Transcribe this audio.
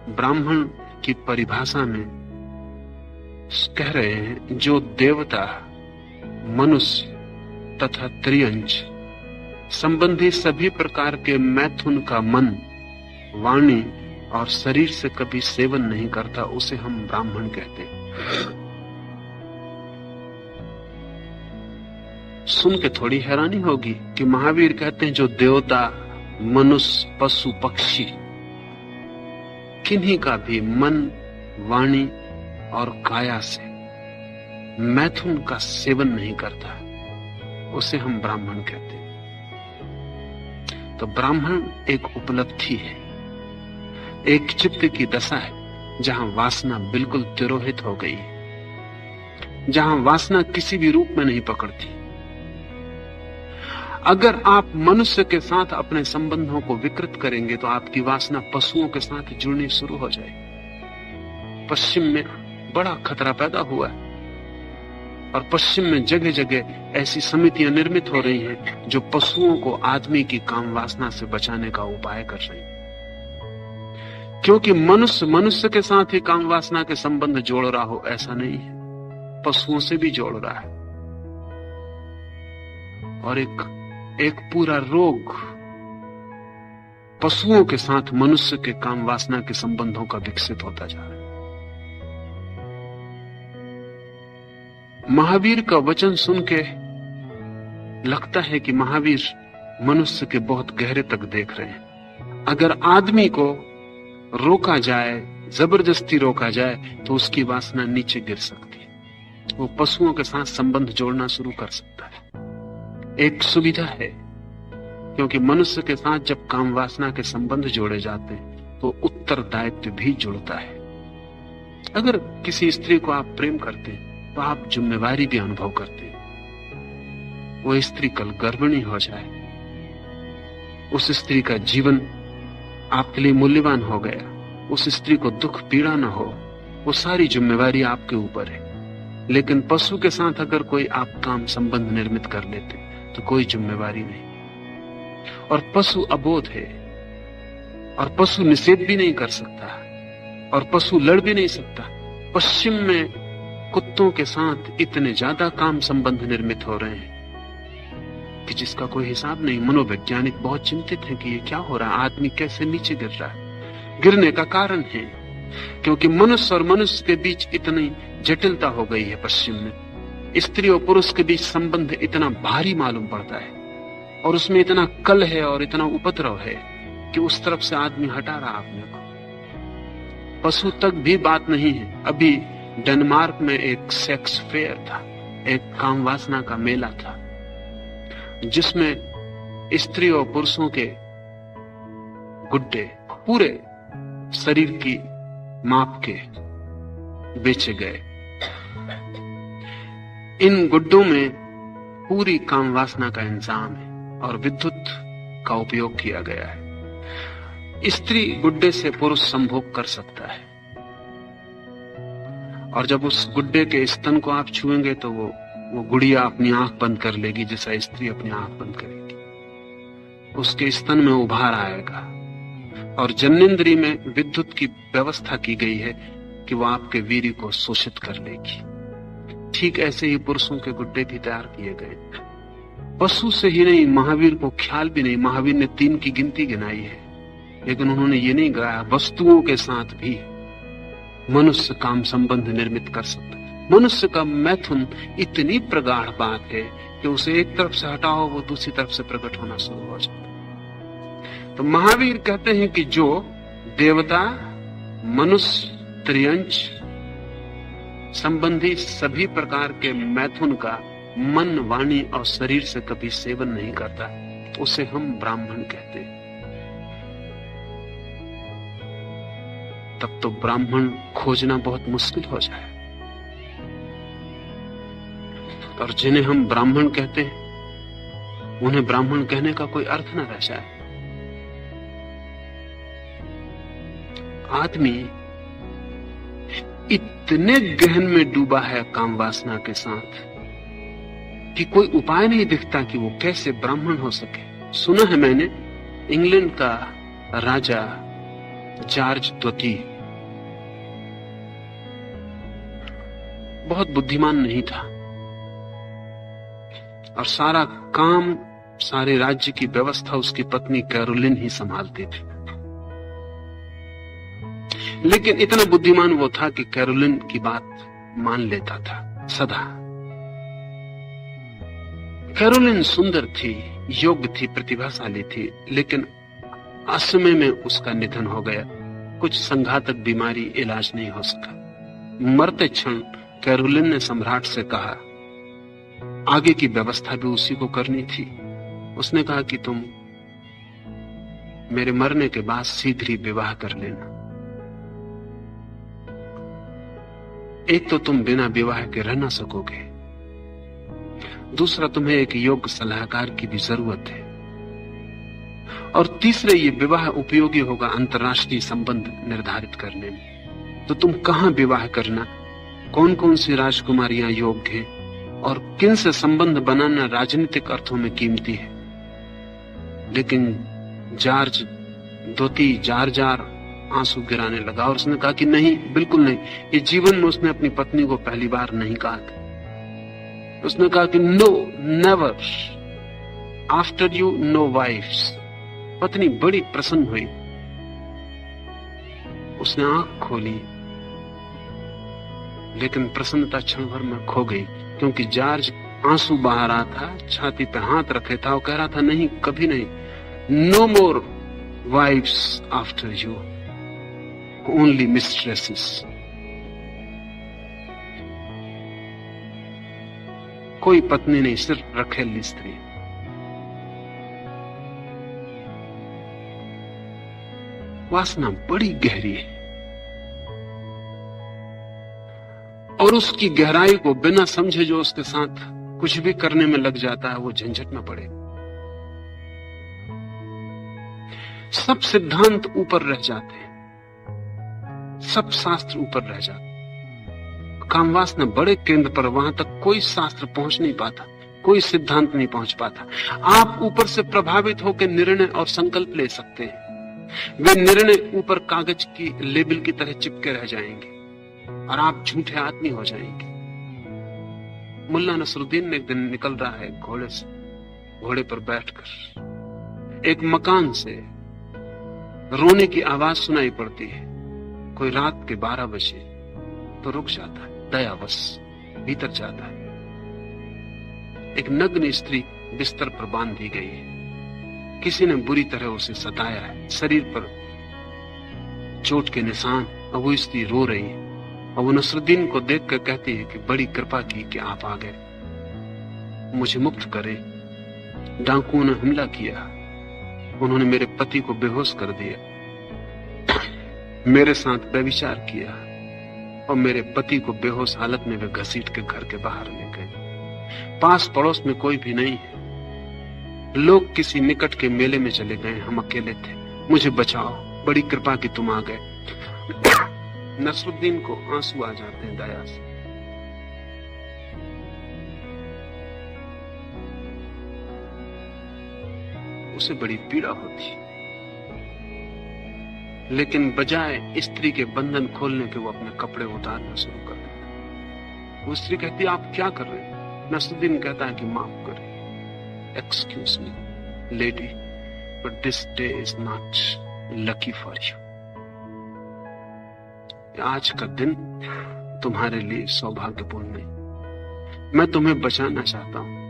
ब्राह्मण की परिभाषा में कह रहे हैं जो देवता, मनुष्य तथा त्रियंच संबंधी सभी प्रकार के मैथुन का मन, वाणी और शरीर से कभी सेवन नहीं करता, उसे हम ब्राह्मण कहते हैं। सुन के थोड़ी हैरानी होगी कि महावीर कहते हैं जो देवता, मनुष्य, पशु, पक्षी किन्हीं का भी मन, वाणी और काया से मैथुन का सेवन नहीं करता, उसे हम ब्राह्मण कहते हैं। तो ब्राह्मण एक उपलब्धि है, एक चित्त की दशा है जहां वासना बिल्कुल तिरोहित हो गई है, जहां वासना किसी भी रूप में नहीं पकड़ती। अगर आप मनुष्य के साथ अपने संबंधों को विकृत करेंगे तो आपकी वासना पशुओं के साथ जुड़नी शुरू हो जाएगी। पश्चिम में बड़ा खतरा पैदा हुआ है और पश्चिम में जगह जगह ऐसी समितियां निर्मित हो रही हैं जो पशुओं को आदमी की काम वासना से बचाने का उपाय कर रही हैं। क्योंकि मनुष्य मनुष्य के साथ ही काम वासना के संबंध जोड़ रहा हो ऐसा नहीं है, पशुओं से भी जोड़ रहा है। और एक पूरा रोग पशुओं के साथ मनुष्य के काम वासना के संबंधों का विकसित होता जा रहा है। महावीर का वचन सुन के लगता है कि महावीर मनुष्य के बहुत गहरे तक देख रहे हैं। अगर आदमी को रोका जाए, जबरदस्ती रोका जाए, तो उसकी वासना नीचे गिर सकती है, वो पशुओं के साथ संबंध जोड़ना शुरू कर सकता है। एक सुविधा है, क्योंकि मनुष्य के साथ जब काम वासना के संबंध जोड़े जाते हैं तो उत्तरदायित्व भी जुड़ता है। अगर किसी स्त्री को आप प्रेम करते हैं तो आप जिम्मेवारी भी अनुभव करते हैं। वो स्त्री कल गर्भिणी हो जाए, उस स्त्री का जीवन आपके लिए मूल्यवान हो गया, उस स्त्री को दुख पीड़ा न हो, वो सारी जिम्मेवारी आपके ऊपर है। लेकिन पशु के साथ अगर कोई आप काम संबंध निर्मित कर लेते तो कोई जिम्मेवारी नहीं। और पशु अबोध है, और पशु निषेध भी नहीं कर सकता, और पशु लड़ भी नहीं सकता। पश्चिम में कुत्तों के साथ इतने ज्यादा काम संबंध निर्मित हो रहे हैं कि जिसका कोई हिसाब नहीं। मनोवैज्ञानिक बहुत चिंतित हैं कि ये क्या हो रहा है, आदमी कैसे नीचे गिर रहा है। गिरने का कारण है क्योंकि मनुष्य और मनुष्य के बीच इतनी जटिलता हो गई है। पश्चिम में स्त्री और पुरुष के बीच संबंध इतना भारी मालूम पड़ता है, और उसमें इतना कल है और इतना उपद्रव है कि उस तरफ से आदमी हटा रहा अपने को। पशु तक भी बात नहीं है। अभी डेनमार्क में एक सेक्स फेयर था, एक काम वासना का मेला था, जिसमें स्त्री और पुरुषों के गुड्डे पूरे शरीर की माप के बेचे गए। इन गुड्डों में पूरी काम वासना का इंतजाम है और विद्युत का उपयोग किया गया है। स्त्री गुड्डे से पुरुष संभोग कर सकता है, और जब उस गुड्डे के स्तन को आप छुएंगे तो वो गुड़िया अपनी आंख बंद कर लेगी जैसा स्त्री अपनी आंख बंद करेगी। उसके स्तन में उभार आएगा, और जननेंद्रिय में विद्युत की व्यवस्था की गई है कि वो आपके वीर्य को शोषित कर लेगी। ठीक ऐसे ही पुरुषों के गुड्डे भी तैयार किए गए। पशु से ही नहीं, महावीर को ख्याल भी नहीं। महावीर ने 3 की गिनती गिनाई है, लेकिन उन्होंने ये नहीं गाया वस्तुओं के साथ भी मनुष्य काम संबंध निर्मित कर सकता है। मनुष्य का मैथुन इतनी प्रगाढ़ बात है कि उसे एक तरफ से हटाओ वो दूसरी तरफ से प्रकट होना शुरू हो जाता है। तो महावीर कहते हैं कि जो देवता, मनुष्य, त्रियंच संबंधी सभी प्रकार के मैथुन का मन, वाणी और शरीर से कभी सेवन नहीं करता, उसे हम ब्राह्मण कहते हैं। तब तो ब्राह्मण खोजना बहुत मुश्किल हो जाए। और जिन्हें हम ब्राह्मण कहते हैं उन्हें ब्राह्मण कहने का कोई अर्थ न रह जाए। आदमी इतने गहन में डूबा है काम वासना के साथ कि कोई उपाय नहीं दिखता कि वो कैसे ब्राह्मण हो सके। सुना है मैंने, इंग्लैंड का राजा जॉर्ज द्वितीय बहुत बुद्धिमान नहीं था और सारा काम, सारे राज्य की व्यवस्था उसकी पत्नी कैरोलिन ही संभालती थी। लेकिन इतना बुद्धिमान वो था कि कैरोलिन की बात मान लेता था सदा। कैरोलिन सुंदर थी, योग्य थी, प्रतिभाशाली थी, लेकिन असमय में उसका निधन हो गया। कुछ संघातक बीमारी, इलाज नहीं हो सका। मरते क्षण कैरोलिन ने सम्राट से कहा, आगे की व्यवस्था भी उसी को करनी थी। उसने कहा कि तुम मेरे मरने के बाद शीघ्र ही विवाह कर लेना। एक तो तुम बिना विवाह के रह ना सकोगे, दूसरा तुम्हें एक योग्य सलाहकार की भी जरूरत है, और तीसरे ये विवाह उपयोगी होगा अंतर्राष्ट्रीय संबंध निर्धारित करने में। तो तुम कहां विवाह करना, कौन कौन सी राजकुमारियां योग्य हैं और किन से संबंध बनाना राजनीतिक अर्थों में कीमती है। लेकिन जॉर्ज दोती जार जार आंसू गिराने लगा और उसने कहा कि नहीं, बिल्कुल नहीं। ये जीवन में उसने अपनी पत्नी को पहली बार नहीं कहा था। उसने कहा कि no, never, after you no wives. पत्नी बड़ी प्रसन्न हुई, उसने आंख खोली, लेकिन प्रसन्नता क्षण भर में खो गई, क्योंकि जॉर्ज आंसू बहा रहा था, छाती पे हाथ रखे था और कह रहा था नहीं, कभी नहीं, no more wives after you, only mistresses. कोई पत्नी नहीं, सिर्फ रखेली स्त्री। वासना बड़ी गहरी है और उसकी गहराई को बिना समझे जो उसके साथ कुछ भी करने में लग जाता है, वो झंझट में पड़े। सब सिद्धांत ऊपर रह जाते हैं, सब शास्त्र ऊपर रह जाते हैं। कामवासना बड़े केंद्र पर, वहां तक कोई शास्त्र पहुंच नहीं पाता, कोई सिद्धांत नहीं पहुंच पाता। आप ऊपर से प्रभावित होकर निर्णय और संकल्प ले सकते हैं, वे निर्णय ऊपर कागज की लेबल की तरह चिपके रह जाएंगे और आप झूठे आदमी हो जाएंगे। मुल्ला नसरुद्दीन एक दिन निकल रहा है घोड़े से, घोड़े पर बैठकर एक मकान से रोने की आवाज सुनाई पड़ती है। कोई रात के 12 बजे तो रुक जाता है, दयावश भीतर जाता है। एक नग्न स्त्री बिस्तर पर बांध दी गई है, किसी ने बुरी तरह उसे सताया है, शरीर पर चोट के निशान, और वो स्त्री रो रही है। और वो नसरुद्दीन को देखकर कहती है कि बड़ी कृपा की कि आप आ गए, मुझे मुक्त करें। डाकुओं ने हमला किया, उन्होंने मेरे पति को बेहोश कर दिया, मेरे साथ व्यभिचार किया और मेरे पति को बेहोश हालत में वे घसीट के घर के बाहर ले गए। पास पड़ोस में कोई भी नहीं है, लोग किसी निकट के मेले में चले गए, हम अकेले थे, मुझे बचाओ, बड़ी कृपा की तुम आ गए। नसरुद्दीन को आंसू आ जाते हैं दया से। उसे बड़ी पीड़ा होती, लेकिन बजाय स्त्री के बंधन खोलने के वो अपने कपड़े उतारना शुरू कर देता। वो स्त्री कहती है आप क्या कर रहे हैं? नसरुद्दीन कहता है कि माफ करें, excuse me lady, but this day is not lucky for you. आज का दिन तुम्हारे लिए सौभाग्यपूर्ण नहीं। मैं तुम्हें बचाना चाहता हूं,